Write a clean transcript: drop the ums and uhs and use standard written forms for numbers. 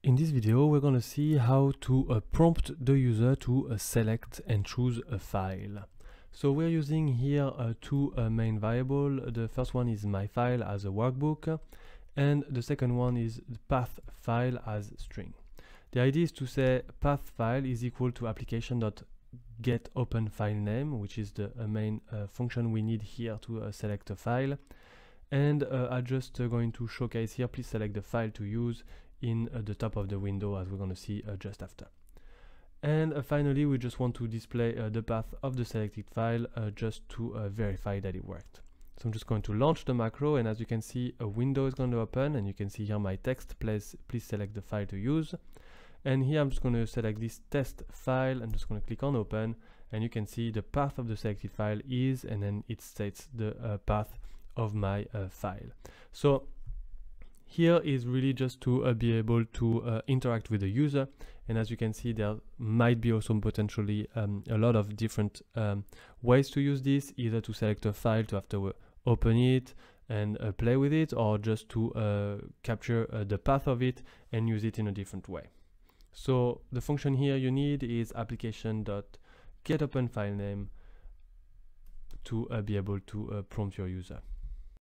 In this video, we're going to see how to prompt the user to select and choose a file. So we're using here two main variables. The first one is my file as a workbook, and the second one is the path file as string. The idea is to say path file is equal to Application.GetOpenFilename, which is the main function we need here to select a file. And I'm just going to showcase here, please select the file to use in the top of the window, as we're going to see just after. And finally, we just want to display the path of the selected file just to verify that it worked. So I'm just going to launch the macro, and as you can see, a window is going to open, and you can see here my text, please select the file to use. And here I'm just going to select this test file. I'm just going to click on open, and you can see the path of the selected file is, and then it states the path of my file. So here is really just to be able to interact with the user, and as you can see, there might be also potentially a lot of different ways to use this, either to select a file to after open it and play with it, or just to capture the path of it and use it in a different way. So the function here you need is Application.GetOpenFilename to be able to prompt your user.